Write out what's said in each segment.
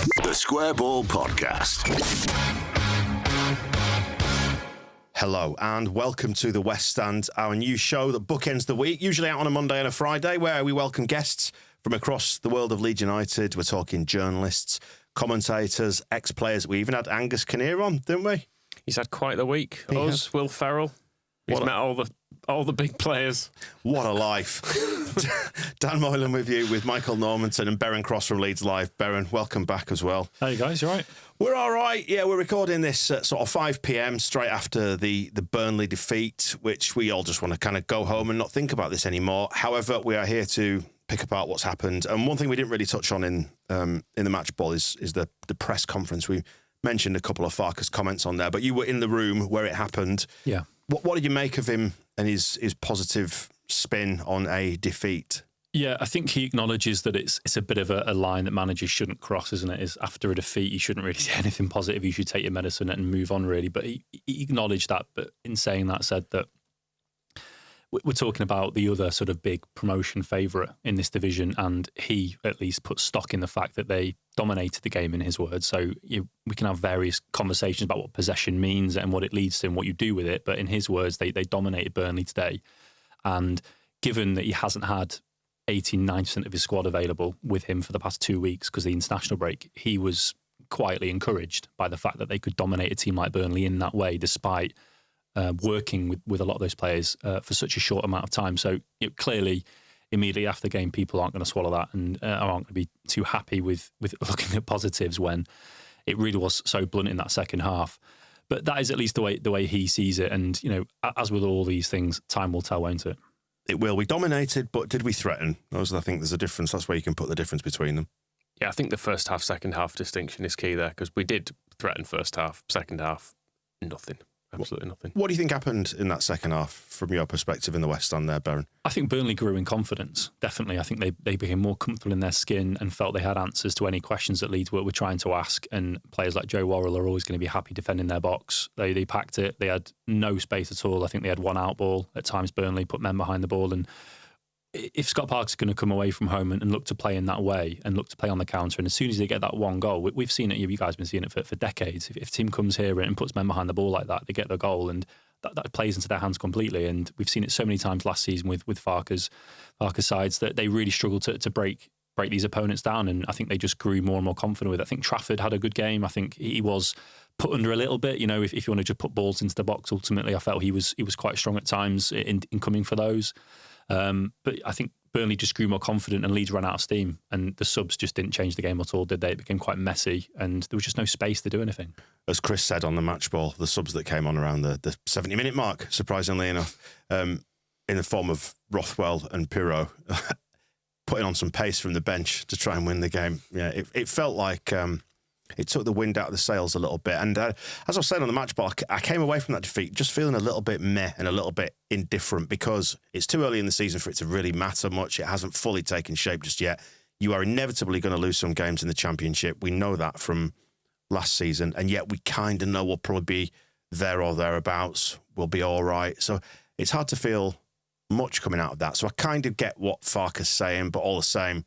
The Square Ball Podcast. Hello and welcome to The West Stand, our new show that bookends the week, usually out on a Monday and a Friday, where we welcome guests from across the world of Leeds United. We're talking journalists, commentators, ex-players. We even had Angus Kinnear on, didn't we? He's had quite the week. Will Ferrell. He's met all the big players. What a life. Dan Moylan with you, with Michael Normanton and Beren Cross from Leeds Live. Beren, welcome back as well. Hey guys, you all right? We're all right. Yeah, we're recording this at sort of 5 p.m, straight after the Burnley defeat, which we all just want to kind of go home and not think about this anymore. However, we are here to pick apart what's happened. And one thing we didn't really touch on in the match ball is the press conference. We mentioned a couple of Farke's comments on there, but you were in the room where it happened. Yeah. What did you make of him and his positive spin on a defeat? Yeah, I think he acknowledges that it's a bit of a line that managers shouldn't cross, isn't it? Is after a defeat, you shouldn't really say anything positive. You should take your medicine and move on, really. But he acknowledged that, but in saying that, said that we're talking about the other sort of big promotion favourite in this division, and he at least put stock in the fact that they dominated the game, in his words. So we can have various conversations about what possession means and what it leads to and what you do with it. But in his words, they dominated Burnley today. And given that he hasn't had 89% of his squad available with him for the past 2 weeks because of the international break, he was quietly encouraged by the fact that they could dominate a team like Burnley in that way, despite working with a lot of those players for such a short amount of time. So clearly, immediately after the game, people aren't going to swallow that and aren't going to be too happy with looking at positives when it really was so blunt in that second half. But that is at least the way he sees it. And, as with all these things, time will tell, won't it? It will. We dominated, but did we threaten? I think there's a difference. That's where you can put the difference between them. Yeah, I think the first half, second half distinction is key there, because we did threaten first half, second half, nothing. Absolutely nothing. What do you think happened in that second half from your perspective in the West Stand there, Beren? I think Burnley grew in confidence, definitely. I think they became more comfortable in their skin and felt they had answers to any questions that Leeds were trying to ask. And players like Joe Worrell are always going to be happy defending their box. They packed it. They had no space at all. I think they had one out ball at times. Burnley put men behind the ball. And if Scott Parker's going to come away from home and look to play in that way and look to play on the counter, and as soon as they get that one goal, we've seen it, you guys have been seeing it for decades. If a team comes here and puts men behind the ball like that, they get the goal, and that plays into their hands completely. And we've seen it so many times last season with Farke's sides that they really struggle to break these opponents down, and I think they just grew more and more confident with it. I think Trafford had a good game. I think he was put under a little bit, if you want to just put balls into the box. Ultimately, I felt he was quite strong at times in coming for those. But I think Burnley just grew more confident and Leeds ran out of steam, and the subs just didn't change the game at all, did they? It became quite messy and there was just no space to do anything. As Chris said on the match ball, the subs that came on around the 70-minute mark, surprisingly enough, in the form of Rothwell and Pirro, putting on some pace from the bench to try and win the game. Yeah, it felt like it took the wind out of the sails a little bit. And as I was saying on the match ball, I came away from that defeat just feeling a little bit meh and a little bit indifferent, because it's too early in the season for it to really matter much. It hasn't fully taken shape just yet. You are inevitably going to lose some games in the Championship. We know that from last season, and yet we kind of know we'll probably be there or thereabouts. We'll be all right. So it's hard to feel much coming out of that. So I kind of get what Farke's saying, but all the same,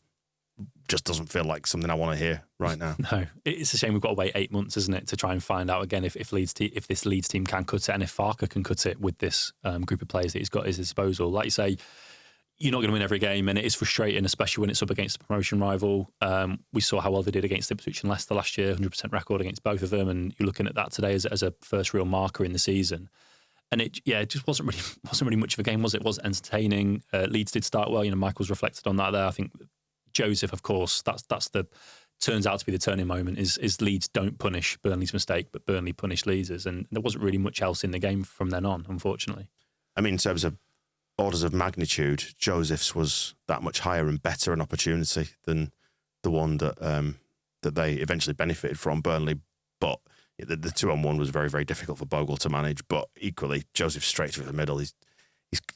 just doesn't feel like something I want to hear right now. No, it's a shame we've got to wait 8 months, isn't it, to try and find out again if this Leeds team can cut it, and if Farke can cut it with this group of players that he's got at his disposal. Like you say, you're not going to win every game, and it is frustrating, especially when it's up against a promotion rival. We saw how well they did against Substitutions and Leicester last year, 100% record against both of them, and you're looking at that today as a first real marker in the season. And it just wasn't really much of a game, was it? It wasn't entertaining. Leeds did start well. Michael's reflected on that there. I think Joseph, of course, that's the turns out to be the turning moment. Is Leeds don't punish Burnley's mistake, but Burnley punish Leeds', and there wasn't really much else in the game from then on, unfortunately. I mean, in terms of orders of magnitude, Joseph's was that much higher and better an opportunity than the one that they eventually benefited from, Burnley. But the 2-on-1 was very, very difficult for Bogle to manage. But equally, Joseph straight through the middle.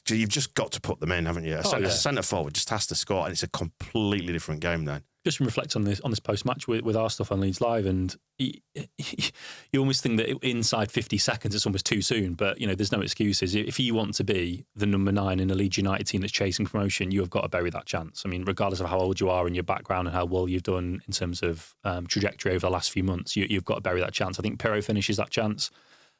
You've just got to put them in, haven't you? A centre forward just has to score, and it's a completely different game then. just reflect on this post match with our stuff on Leeds Live, and you almost think that inside 50 seconds it's almost too soon. But there's no excuses. If you want to be the number 9 in a Leeds United team that's chasing promotion, you have got to bury that chance. I mean, regardless of how old you are and your background and how well you've done in terms of trajectory over the last few months, you've got to bury that chance. I think Pirro finishes that chance,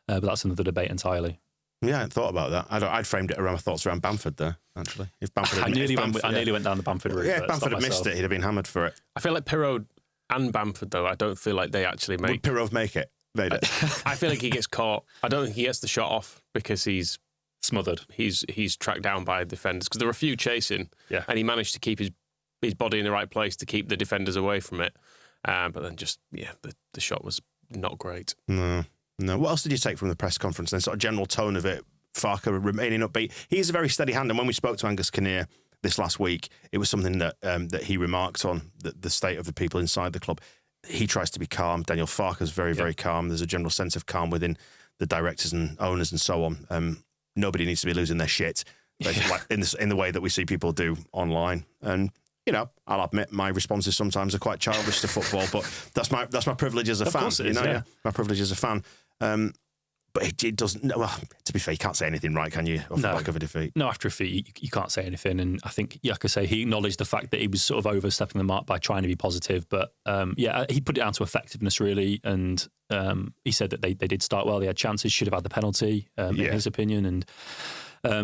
but that's another debate entirely. Yeah, I hadn't thought about that. I'd framed it around my thoughts around Bamford there, actually. If Bamford I nearly went down the Bamford route. Yeah, if Bamford had missed it, he'd have been hammered for it. I feel like Pirro and Bamford, though, I don't feel like they actually make... Would Pirro make it? Made it. I feel like he gets caught. I don't think he gets the shot off because he's smothered. He's tracked down by defenders because there were a few chasing, and he managed to keep his body in the right place to keep the defenders away from it. But then the shot was not great. No. What else did you take from the press conference then? Sort of general tone of it, Farke remaining upbeat. He's a very steady hand, and when we spoke to Angus Kinnear this last week, it was something that that he remarked on, the state of the people inside the club. He tries to be calm. Daniel Farke's very, very calm. There's a general sense of calm within the directors and owners and so on. Nobody needs to be losing their shit, like in the way that we see people do online. And I'll admit my responses sometimes are quite childish to football, but that's my privilege as a fan. Course it is, yeah. My privilege as a fan. But it doesn't. Well, to be fair, you can't say anything, right? Can you? Off the back of a defeat. No, after a defeat, you can't say anything. And I think, like I say, he acknowledged the fact that he was sort of overstepping the mark by trying to be positive. But he put it down to effectiveness, really. And he said that they did start well. They had chances, should have had the penalty, in his opinion. And a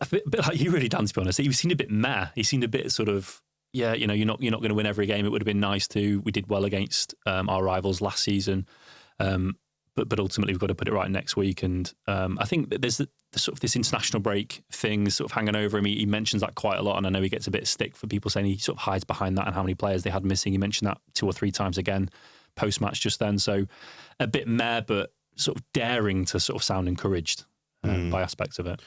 bit like you, really, Dan. To be honest, he seemed a bit meh. He seemed a bit sort of. Yeah, you're not going to win every game. It would have been nice to. We did well against our rivals last season. But ultimately, we've got to put it right next week. And I think that there's the sort of this international break thing sort of hanging over him. He mentions that quite a lot, and I know he gets a bit of stick for people saying he sort of hides behind that and how many players they had missing. He mentioned that 2 or 3 times again post-match just then. So a bit meh, but sort of daring to sort of sound encouraged by aspects of it.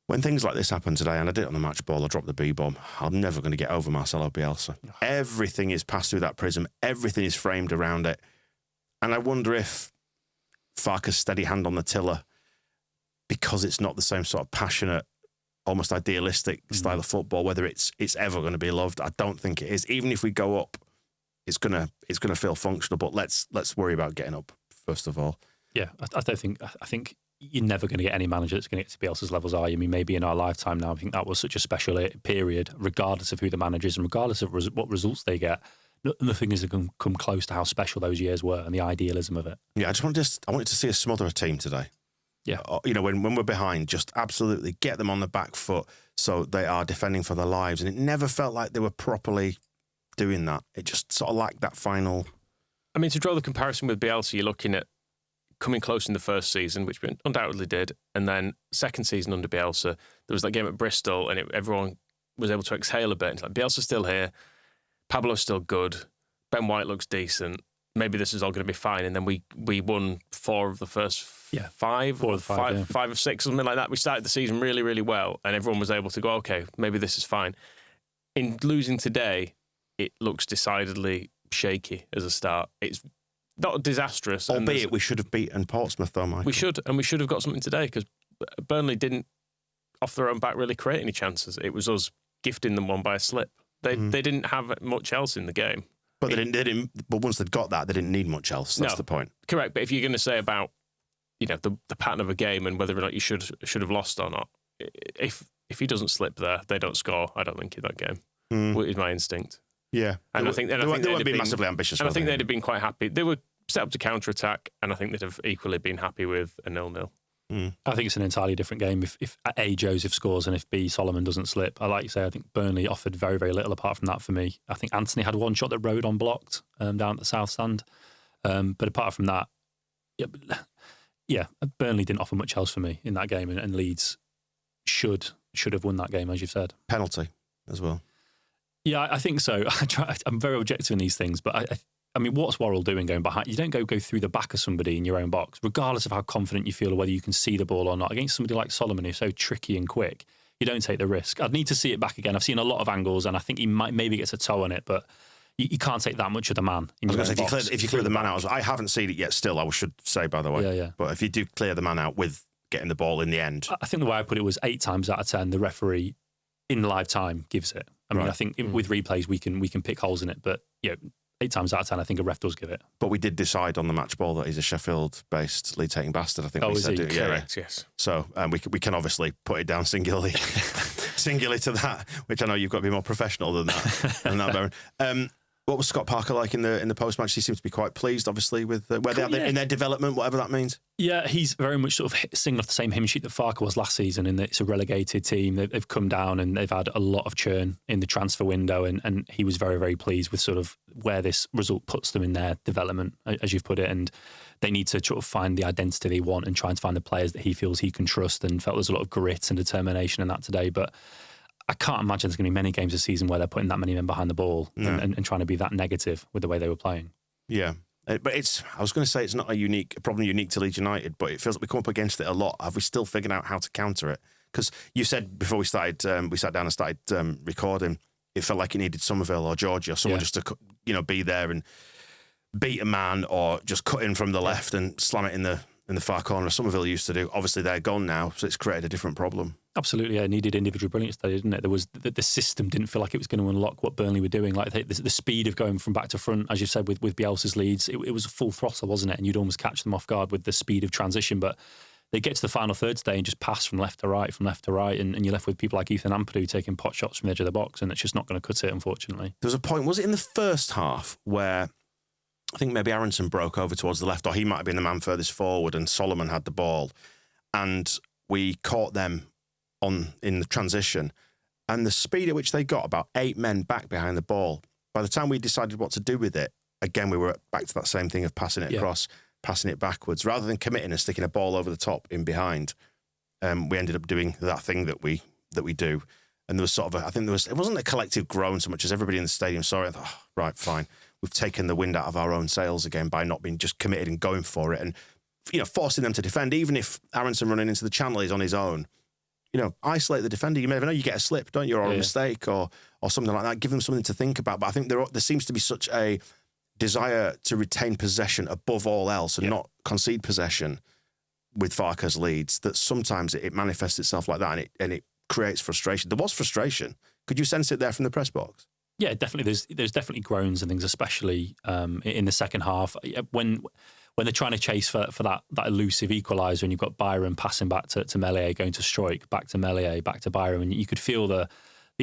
When things like this happen today, and I did it on the match ball, I dropped the B-bomb, I'm never going to get over Marcelo Bielsa. Everything is passed through that prism. Everything is framed around it. And I wonder if Farke's steady hand on the tiller, because it's not the same sort of passionate, almost idealistic style of football, whether it's ever going to be loved. I don't think it is. Even if we go up, it's gonna feel functional. But let's worry about getting up first of all. Yeah, I think you're never going to get any manager that's going to get to Bielsa's levels, are you? I mean, maybe in our lifetime now. I think that was such a special period, regardless of who the manager is and regardless of what results they get. Nothing is going to come close to how special those years were and the idealism of it. Yeah, I wanted to see us smother a team today. Yeah. When we're behind, just absolutely get them on the back foot so they are defending for their lives. And it never felt like they were properly doing that. It just sort of lacked that final... I mean, to draw the comparison with Bielsa, you're looking at coming close in the first season, which we undoubtedly did, and then second season under Bielsa, there was that game at Bristol and everyone was able to exhale a bit. It's like, Bielsa's still here. Pablo's still good. Ben White looks decent. Maybe this is all going to be fine. And then we won 4 of the first 5, 4 of 5, 5 of 6, something like that. We started the season really, really well, and everyone was able to go, okay, maybe this is fine. In losing today, it looks decidedly shaky as a start. It's not disastrous. Albeit we should have beaten Portsmouth, though, Michael. We should have got something today because Burnley didn't, off their own back, really create any chances. It was us gifting them one by a slip. They didn't have much else in the game. But they didn't. But once they'd got that, they didn't need much else. That's the point. Correct. But if you're going to say about the pattern of a game and whether or not you should have lost or not, if he doesn't slip there, they don't score. I don't think in that game. Is my instinct. Yeah, and I think they won't be massively ambitious. And I think they'd have been quite happy. They were set up to counter attack, and I think they'd have equally been happy with a 0-0. I think it's an entirely different game if A, Joseph scores and if B, Solomon doesn't slip. I like you say, I think Burnley offered very, very little apart from that for me. I think Anthony had one shot that rode unblocked down at the south stand. But apart from that, Burnley didn't offer much else for me in that game, and Leeds should have won that game, as you've said. Penalty as well. Yeah, I think so. I'm very objective in these things, but I mean, what's Worrell doing going behind? You don't go through the back of somebody in your own box, regardless of how confident you feel or whether you can see the ball or not. Against somebody like Solomon, who's so tricky and quick, you don't take the risk. I'd need to see it back again. I've seen a lot of angles, and I think he maybe gets a toe on it, but you can't take that much of the man in your own box. If you clear the man out, I haven't seen it yet still, I should say, by the way. Yeah. But if you do clear the man out with getting the ball in the end. I think the way I put it was 8 times out of 10, the referee in live time gives it. I mean, I think with replays we can pick holes in it, but 8 times out of 10, I think a ref does give it. But we did decide on the match ball that he's a Sheffield-based lead-taking bastard. I think we said, Correct, yes. So we can obviously put it down singularly to that, which I know you've got to be more professional than that, Beren. What was Scott Parker like in the post-match? He seemed to be quite pleased, obviously, with where they are in their development, whatever that means. Yeah, he's very much sort of singing off the same hymn sheet that Farke was last season, in that it's a relegated team. They've come down and they've had a lot of churn in the transfer window, and he was very, very pleased with sort of where this result puts them in their development, as you've put it, and they need to sort of find the identity they want and try and find the players that he feels he can trust, and felt there's a lot of grit and determination in that today. But I can't imagine there's going to be many games this season where they're putting that many men behind the ball and trying to be that negative with the way they were playing. Yeah. But I was going to say it's not a problem unique to Leeds United, but it feels like we come up against it a lot. Have we still figured out how to counter it? Because you said before we started, we sat down and started recording, it felt like it needed Somerville or Georgia or someone just to be there and beat a man, or just cut in from the left and slam it in the far corner. Somerville used to do. Obviously, they're gone now, so it's created a different problem. Absolutely, it needed individual brilliance today, didn't it? There was the system didn't feel like it was going to unlock what Burnley were doing. Like the speed of going from back to front, as you said, with Bielsa's Leeds, it was a full throttle, wasn't it? And you'd almost catch them off guard with the speed of transition. But they get to the final third today and just pass from left to right, and you're left with people like Ethan Ampadu taking pot shots from the edge of the box, and it's just not going to cut it, unfortunately. There was a point, was it in the first half, where I think maybe Aronson broke over towards the left, or he might have been the man furthest forward, and Solomon had the ball, and we caught them in the transition, and the speed at which they got about 8 men back behind the ball. By the time we decided what to do with it, again, we were back to that same thing of passing it across, passing it backwards, rather than committing and sticking a ball over the top in behind. We ended up doing that thing that we do, and there was sort of it wasn't a collective groan so much as everybody in the stadium saw it and thought, oh, right, fine, we've taken the wind out of our own sails again by not being just committed and going for it, and forcing them to defend, even if Aronson running into the channel is on his own. Isolate the defender. You never know, you get a slip, don't you, or a mistake or something like that. Give them something to think about. But I think there seems to be such a desire to retain possession above all else and not concede possession with Farke's Leeds, that sometimes it manifests itself like that, and it creates frustration. There was frustration. Could you sense it there from the press box? Yeah, definitely. There's definitely groans and things, especially in the second half when they're trying to chase for that elusive equaliser, and you've got Byram passing back to Meslier, going to Struijk, back to Meslier, back to Byram, and you could feel the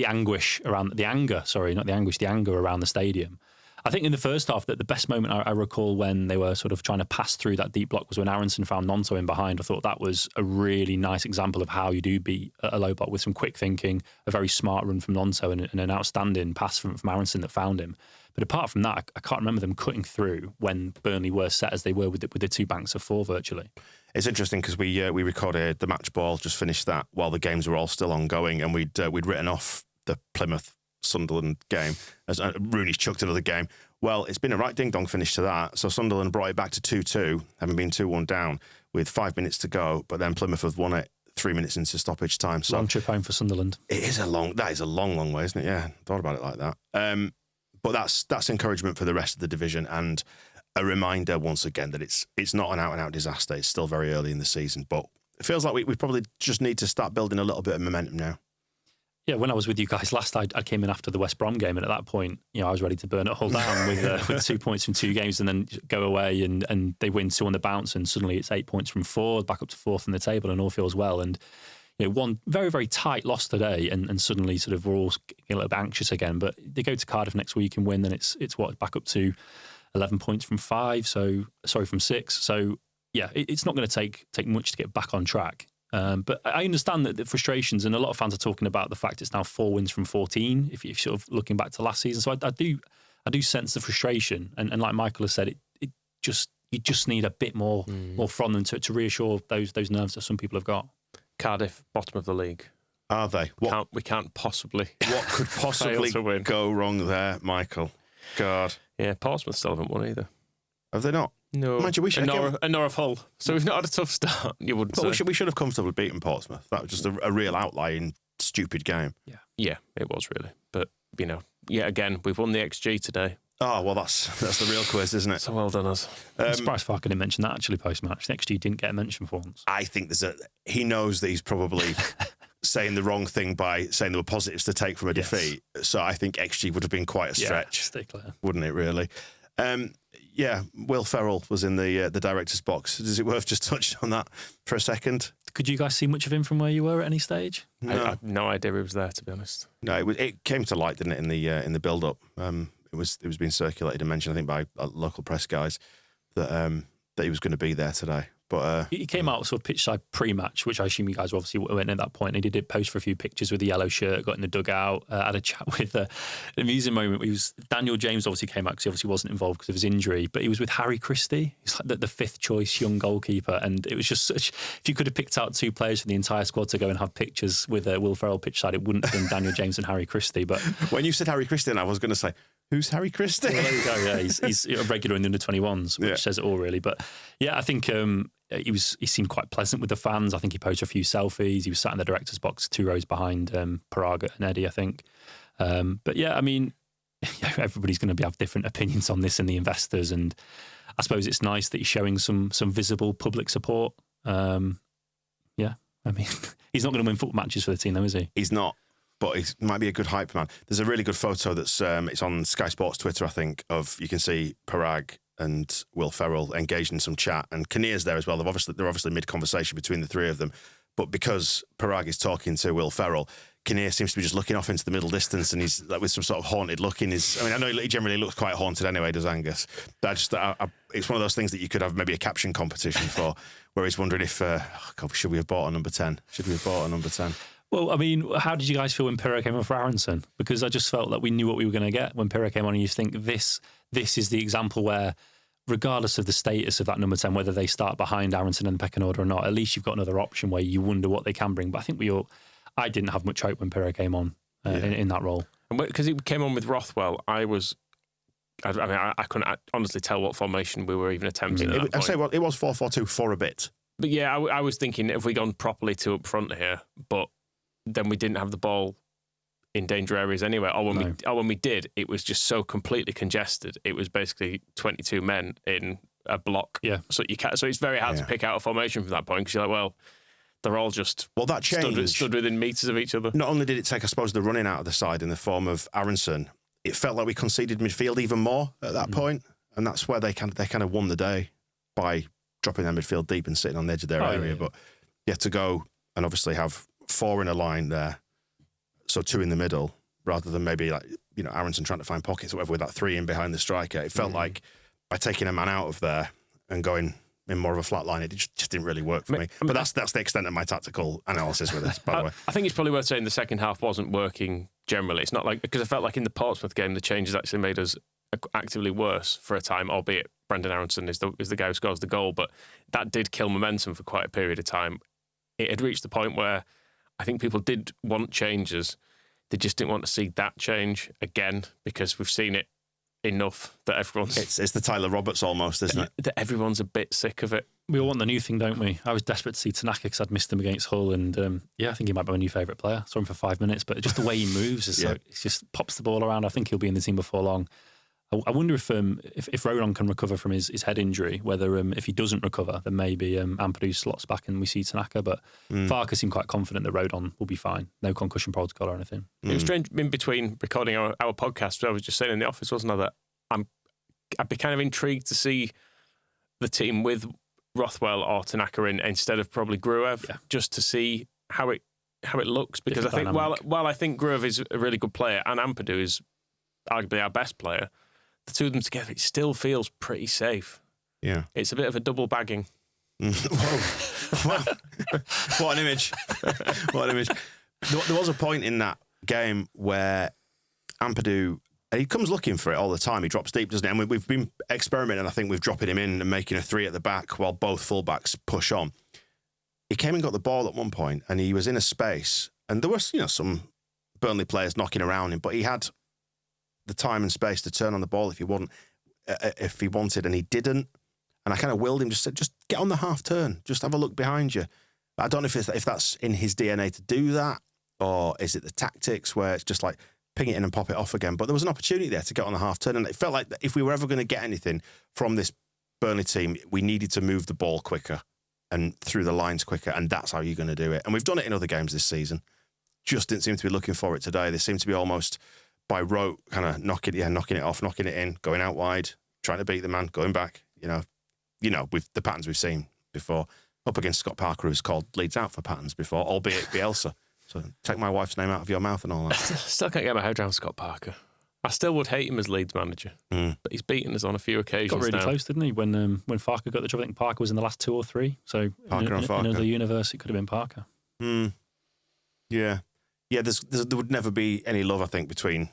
anguish around the anger. Sorry, not the anguish, the anger around the stadium. I think in the first half, that the best moment I recall when they were sort of trying to pass through that deep block was when Aronson found Nonto in behind. I thought that was a really nice example of how you do beat a low block with some quick thinking, a very smart run from Nonto, and an outstanding pass from Aronson that found him. But apart from that, I can't remember them cutting through when Burnley were set as they were with the 2 banks of 4 virtually. It's interesting because we recorded the match ball, just finished that while the games were all still ongoing, and we'd written off the Plymouth-Sunderland game as Rooney's chucked another game. Well, it's been a right ding-dong finish to that. So Sunderland brought it back to 2-2, having been 2-1 down with 5 minutes to go, but then Plymouth have won it 3 minutes into stoppage time. So long trip home for Sunderland. That is a long way, isn't it? Yeah, thought about it like that. But that's encouragement for the rest of the division, and a reminder once again that it's not an out-and-out disaster. It's still very early in the season, but it feels like we probably just need to start building a little bit of momentum now. Yeah, when I was with you guys last, I came in after the West Brom game, and at that point, I was ready to burn it all down with 2 points from 2 games, and then go away and they win 2 on the bounce, and suddenly it's 8 points from 4, back up to 4th in the table, and all feels well. And one very, very tight loss today, and suddenly sort of we're all getting a little bit anxious again. But they go to Cardiff next week and win, then it's back up to 11 points from 5. From 6. So yeah, it's not going to take much to get back on track. But I understand that the frustrations, and a lot of fans are talking about the fact it's now 4 wins from 14. If you're sort of looking back to last season, so I do sense the frustration, and like Michael has said, you just need a bit more from them to reassure those nerves that some people have got. Cardiff, bottom of the league. Are they? We can't possibly. What could possibly go wrong there, Michael? God. Yeah, Portsmouth still haven't won either. Have they not? No. Mind you, and nor of Hull. So we've not had a tough start, you wouldn't say. We should have comfortably beaten Portsmouth. That was just a real outlying, stupid game. Yeah, it was really. But, yet again, we've won the XG today. Oh, well, that's the real quiz, isn't it? So well done us. I'm surprised Farke didn't mention that actually post-match. The XG didn't get a mention for once. I think he knows that he's probably saying the wrong thing by saying there were positives to take from a defeat. So I think XG would have been quite a stretch, stay clear. wouldn't it, really? Will Ferrell was in the director's box. Is it worth just touching on that for a second? Could you guys see much of him from where you were at any stage? No. I have no idea he was there, to be honest. No, it came to light, didn't it, in the build-up? It was being circulated and mentioned, I think, by local press guys that he was going to be there today. But he came out sort of pitch side pre-match, which I assume you guys obviously went at that point. And he did post for a few pictures with the yellow shirt, got in the dugout, had a chat with an amusing moment. Daniel James obviously came out because he obviously wasn't involved because of his injury, but he was with Harry Christie. He's like the fifth choice young goalkeeper, and it was just such. If you could have picked out two players from the entire squad to go and have pictures with Will Ferrell pitch side, it wouldn't have been Daniel James and Harry Christie. But when you said Harry Christie, I was going to say, who's Harry Christie? Well, there you go. Yeah, he's a regular in the under-21s, which says it all, really. But yeah, I think he seemed quite pleasant with the fans. I think he posted a few selfies. He was sat in the director's box 2 rows behind Paraga and Eddie, I think. But yeah, I mean, everybody's going to have different opinions on this, and the investors. And I suppose it's nice that he's showing some visible public support. I mean, he's not going to win football matches for the team, though, is he? He's not. But he might be a good hype man. There's a really good photo that's it's on Sky Sports Twitter, I think, of you can see Parag and Will Ferrell engaged in some chat, and Kinnear's there as well. They're obviously mid-conversation between the three of them. But because Parag is talking to Will Ferrell, Kinnear seems to be just looking off into the middle distance, and he's like with some sort of haunted look in his. I mean, I know he generally looks quite haunted anyway, does Angus? But it's one of those things that you could have maybe a caption competition for, where he's wondering if, should we have bought a number 10? Should we have bought a number 10? Well, I mean, how did you guys feel when Pirro came on for Aronson? Because I just felt like we knew what we were going to get when Pirro came on, and you think this is the example where, regardless of the status of that number 10, whether they start behind Aronson in the pecking order or not, at least you've got another option where you wonder what they can bring. But I think I didn't have much hope when Pirro came on in that role. And because he came on with Rothwell, I couldn't honestly tell what formation we were even attempting. I'd say it was 4-4-2 for a bit. But yeah, I was thinking, have we gone properly to up front here? But then we didn't have the ball in danger areas anyway. When we did, it was just so completely congested. It was basically 22 men in a block. Yeah. So it's very hard to pick out a formation from that point, because you're like, well, they're all just that change stood within metres of each other. Not only did it take, I suppose, the running out of the side in the form of Aronson, it felt like we conceded midfield even more at that point, and that's where they kind of won the day by dropping their midfield deep and sitting on the edge of their area. Yeah. But you had to go and obviously have 4 in a line there, so 2 in the middle, rather than maybe Aronson trying to find pockets or whatever with that 3 in behind the striker. It felt like by taking a man out of there and going in more of a flat line, it just didn't really work for me. But that's the extent of my tactical analysis with this, by the way. I think it's probably worth saying the second half wasn't working generally. It's not like, because I felt like in the Portsmouth game, the changes actually made us actively worse for a time, albeit Brendan Aronson is the guy who scores the goal, but that did kill momentum for quite a period of time. It had reached the point where I think people did want changes. They just didn't want to see that change again, because we've seen it enough that everyone's... It's the Tyler Roberts almost, isn't it? That everyone's a bit sick of it. We all want the new thing, don't we? I was desperate to see Tanaka because I'd missed him against Hull, and I think he might be my new favourite player. Saw him for 5 minutes, but just the way he moves, it just pops the ball around. I think he'll be in the team before long. I wonder if Rodon can recover from his head injury, whether if he doesn't recover, then maybe Ampadu slots back and we see Tanaka. But Farke seemed quite confident that Rodon will be fine. No concussion protocol or anything. It was strange in between recording our podcast. I was just saying in the office, wasn't I, that I'd be kind of intrigued to see the team with Rothwell or Tanaka in instead of probably Gruev, just to see how it looks. Because I think while I think Gruev is a really good player and Ampadu is arguably our best player, the two of them together, it still feels pretty safe. Yeah. It's a bit of a double bagging. Whoa. What an image. What an image. There was a point in that game where Ampadu, he comes looking for it all the time. He drops deep, doesn't he? And we've been experimenting, I think, with dropping him in and making a 3 at the back while both fullbacks push on. He came and got the ball at one point, and he was in a space, and there was, some Burnley players knocking around him, but he had the time and space to turn on the ball if he wanted, and he didn't. And I kind of willed him, just said, just get on the half turn, just have a look behind you. I don't know if that's in his DNA to do that, or is it the tactics where it's just like ping it in and pop it off again. But there was an opportunity there to get on the half turn, and it felt like if we were ever going to get anything from this Burnley team, we needed to move the ball quicker. and through the lines quicker, and that's how you're going to do it. And we've done it in other games this season. Just didn't seem to be looking for it today. They seem to be almost by rote, kind of knocking it off, knocking it in, going out wide, trying to beat the man, going back. With the patterns we've seen before. Up against Scott Parker, who's called Leeds out for patterns before, albeit Bielsa. So take my wife's name out of your mouth and all that. Still can't get my head around Scott Parker. I still would hate him as Leeds manager, but he's beaten us on a few occasions. Got really now. close, didn't he? When Farke got the job, I think Parker was in the last 2 or 3. So Parker and Farke. In another universe, it could have been Parker. Yeah. There would never be any love, I think, between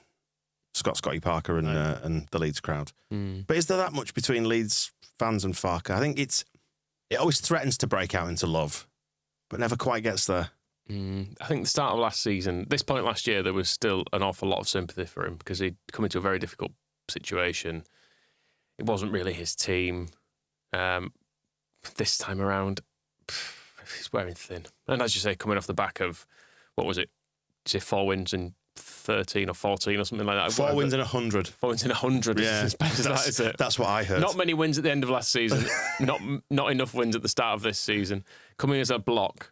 Scotty Parker and the Leeds crowd. But is there that much between Leeds fans and Farke? I think it always threatens to break out into love, but never quite gets there. I think the start of last season, this point last year, there was still an awful lot of sympathy for him because he'd come into a very difficult situation. It wasn't really his team. This time around, he's wearing thin. And as you say, coming off the back of, what was it? Did you say 4 wins in 13 or 14 or something like that? 4 wins in 100. 4 wins in 100. Yeah, as bad as that, is it? That's what I heard. Not many wins at the end of last season. not enough wins at the start of this season. Coming as a block,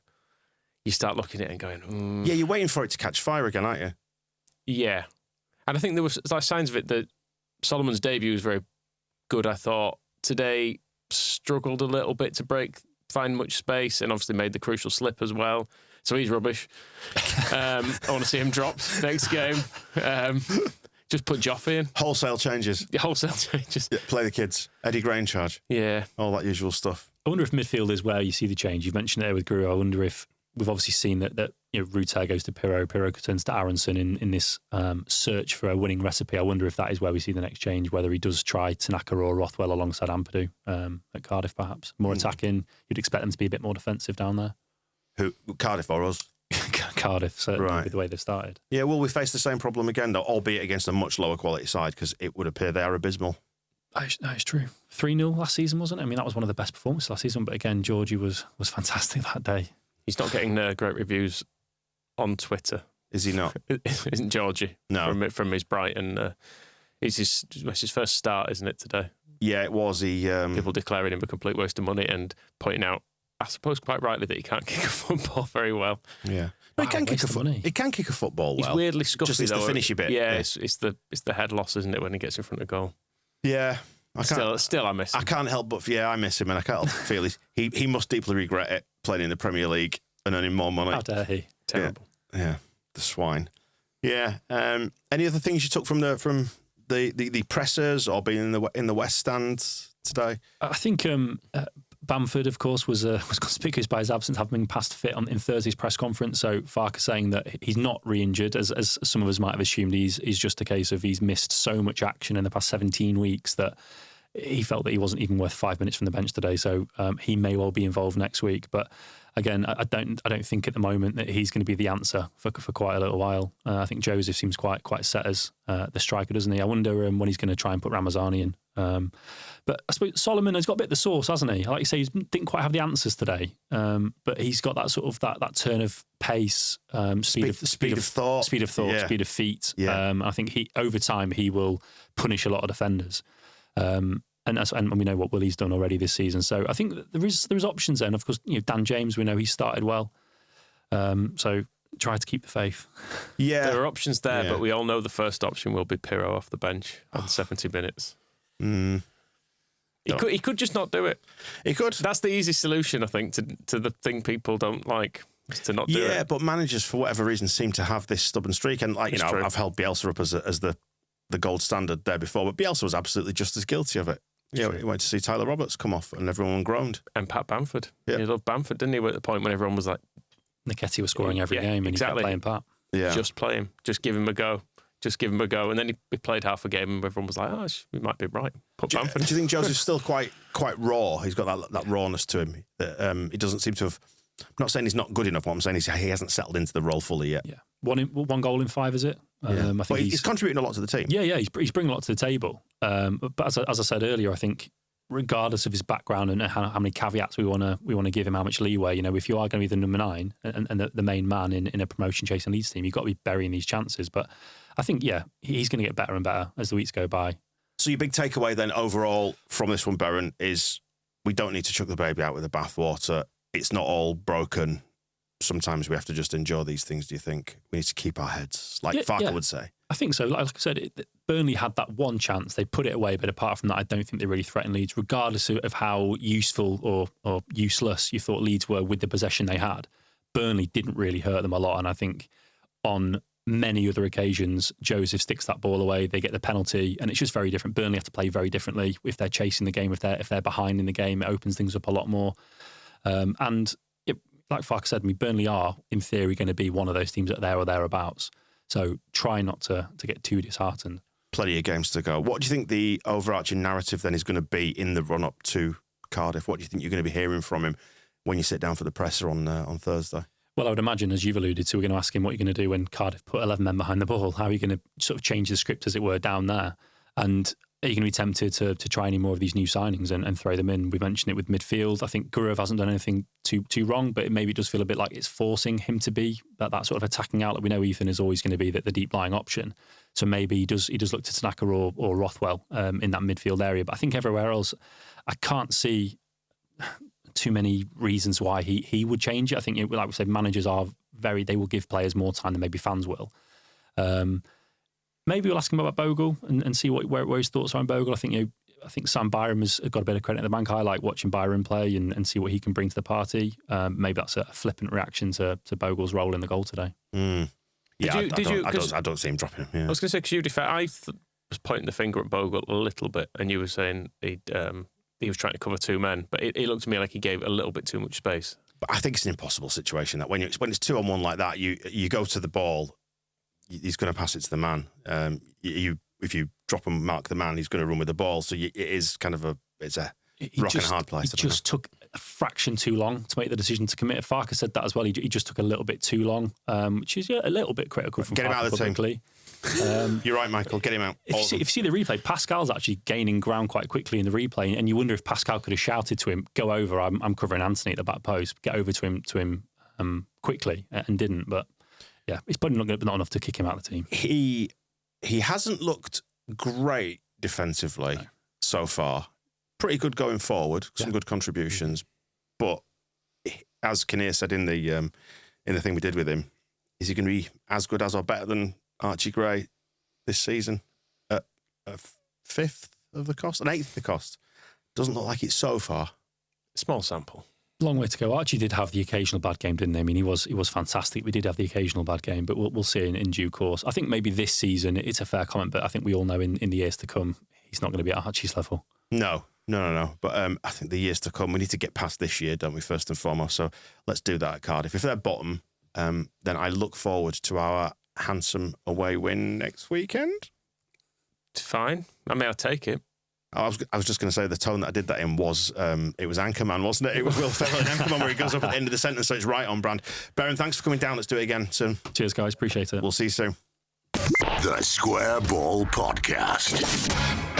you start looking at it and going, Yeah, you're waiting for it to catch fire again, aren't you? Yeah. And I think there was like signs of it that Solomon's debut was very good, I thought. Today, struggled a little bit to find much space, and obviously made the crucial slip as well. So he's rubbish. I want to see him dropped next game. Just put Joffrey in. Wholesale changes. Yeah, wholesale changes. Yeah, play the kids. Eddie Gray in charge. Yeah. All that usual stuff. I wonder if midfield is where you see the change. You've mentioned it there with Guru. I wonder if we've obviously seen that Rutter goes to Pirro turns to Aronson in this search for a winning recipe. I wonder if that is where we see the next change, whether he does try Tanaka or Rothwell alongside Ampadu at Cardiff, perhaps. More attacking. You'd expect them to be a bit more defensive down there. Who, Cardiff or us? Cardiff, certainly, right. with the way they've started. Yeah, will we face the same problem again, though, albeit against a much lower quality side, because it would appear they are abysmal. That is true. 3-0 last season, wasn't it? I mean, that was one of the best performances last season, but again, Georgie was fantastic that day. He's not getting great reviews on Twitter. Is he not? Isn't Georgie? No. From his Brighton. It's his first start, isn't it, today? Yeah, it was. People declaring him a complete waste of money and pointing out, I suppose quite rightly, that he can't kick a football very well. Yeah. But he can kick a football well. He's weirdly scuffy, just though. Just the finishy bit. Yeah, it's the head loss, isn't it, when he gets in front of goal? Yeah. Still, I miss him. I can't help but, I miss him, and I can't help but feel he must deeply regret it, playing in the Premier League and earning more money. How dare he? Terrible. Yeah, the swine. Yeah. Any other things you took from the pressers or being in the West Stand today? I think Bamford, of course, was conspicuous by his absence, having been past fit in Thursday's press conference. So Farke saying that he's not re-injured, as some of us might have assumed. He's just a case of he's missed so much action in the past 17 weeks that he felt that he wasn't even worth 5 minutes from the bench today. So he may well be involved next week. But again, I don't think at the moment that he's going to be the answer for quite a little while. I think Joseph seems quite set as the striker, doesn't he? I wonder when he's going to try and put Ramazani in. But I suppose Solomon has got a bit of the sauce, hasn't he? Like you say, he didn't quite have the answers today, but he's got that sort of that turn of pace, speed of thought, speed of feet. Yeah. I think over time he will punish a lot of defenders. And we know what Willie's done already this season. So I think that there is options then. Of course, Dan James, we know he started well. So try to keep the faith. Yeah, there are options there, but we all know the first option will be Pirro off the bench on 70 minutes. He could just not do it. He could. That's the easy solution, I think, to the thing people don't like, is to not do it. Yeah, but managers, for whatever reason, seem to have this stubborn streak. And I've held Bielsa up as the gold standard there before, but Bielsa was absolutely just as guilty of it. Yeah, he went to see Tyler Roberts come off, and everyone groaned. And Pat Bamford. Yeah. He loved Bamford, didn't he? At the point when everyone was like, Niketi was scoring every game, and exactly. He kept playing Pat. Yeah, just play him, just give him a go. And then he played half a game, and everyone was like, we might be right. Put Bamford. Do you think Joseph's still quite raw? He's got that rawness to him. That he doesn't seem to have. I'm not saying he's not good enough. What I'm saying is he hasn't settled into the role fully yet. Yeah, one goal in 5, is it? Yeah. I think he's contributing a lot to the team. Yeah, he's bringing a lot to the table. But as I said earlier, I think regardless of his background and how many caveats we want to give him, how much leeway, if you are going to be the number 9 and the main man in a promotion chasing Leeds team, you've got to be burying these chances. But I think he's going to get better and better as the weeks go by. So your big takeaway then overall from this one, Beren, is we don't need to chuck the baby out with the bathwater. it's not all broken. Sometimes we have to just enjoy these things. Do you think we need to keep our heads, like Farke would say? I think so. Like I said, Burnley had that one chance. They put it away, but apart from that, I don't think they really threatened Leeds, regardless of how useful or useless you thought Leeds were with the possession they had. Burnley didn't really hurt them a lot, and I think on many other occasions, Joseph sticks that ball away, they get the penalty, and it's just very different. Burnley have to play very differently if they're chasing the game, if they're behind in the game, it opens things up a lot more. Like Farke said, Burnley are, in theory, going to be one of those teams that are there or thereabouts. So try not to get too disheartened. Plenty of games to go. What do you think the overarching narrative then is going to be in the run-up to Cardiff? What do you think you're going to be hearing from him when you sit down for the presser on Thursday? Well, I would imagine, as you've alluded to, we're going to ask him what you're going to do when Cardiff put 11 men behind the ball. How are you going to sort of change the script, as it were, down there? And are you going to be tempted to try any more of these new signings and throw them in? We mentioned it with midfield. I think Gurov hasn't done anything too wrong, but it maybe does feel a bit like it's forcing him to be that sort of attacking outlet. We know Ethan is always going to be the deep lying option, so maybe he does look to Tanaka or Rothwell in that midfield area. But I think everywhere else, I can't see too many reasons why he would change it. I think, like we said, managers are they will give players more time than maybe fans will. Maybe we'll ask him about Bogle and see where his thoughts are on Bogle. I think Sam Byram has got a bit of credit at the bank. I like watching Byram play and see what he can bring to the party. Maybe that's a flippant reaction to Bogle's role in the goal today. Yeah, I don't see him dropping him. Yeah. I was going to say, because you I was pointing the finger at Bogle a little bit, and you were saying he was trying to cover two men, but it looked to me like he gave a little bit too much space. But I think it's an impossible situation that when it's 2-on-1 like that, you go to the ball, he's going to pass it to the man. If you drop and mark the man, he's going to run with the ball. So it is kind of a rock and a hard place. He just took a fraction too long to make the decision to commit. Farke said that as well. He just took a little bit too long, which is a little bit critical from Get him out of the publicly. You're right, Michael. Get him out. If you see the replay, Pascal's actually gaining ground quite quickly in the replay, and you wonder if Pascal could have shouted to him, "Go over! I'm covering Anthony at the back post. Get over to him quickly," and didn't. But yeah, it's probably not enough to kick him out of the team. He hasn't looked great defensively so far. Pretty good going forward. Some good contributions, but as Kinnear said in the thing we did with him, is he going to be as good as or better than Archie Gray this season at a fifth of the cost, an eighth of the cost? Doesn't look like it so far. Small sample. Long way to go. Archie did have the occasional bad game, didn't he? I mean, he was fantastic. We did have the occasional bad game, but we'll see in due course. I think maybe this season, it's a fair comment, but I think we all know in the years to come, he's not going to be at Archie's level. No. But I think the years to come, we need to get past this year, don't we, first and foremost? So let's do that at Cardiff. If they're bottom, then I look forward to our handsome away win next weekend. Fine. I mean, I'll take it. I was just going to say the tone that I did that in was, it was Anchorman, wasn't it? It was Will Ferrell in Anchorman where he goes up at the end of the sentence, so it's right on brand. Beren, thanks for coming down. Let's do it again soon. Cheers, guys. Appreciate it. We'll see you soon. The Square Ball Podcast.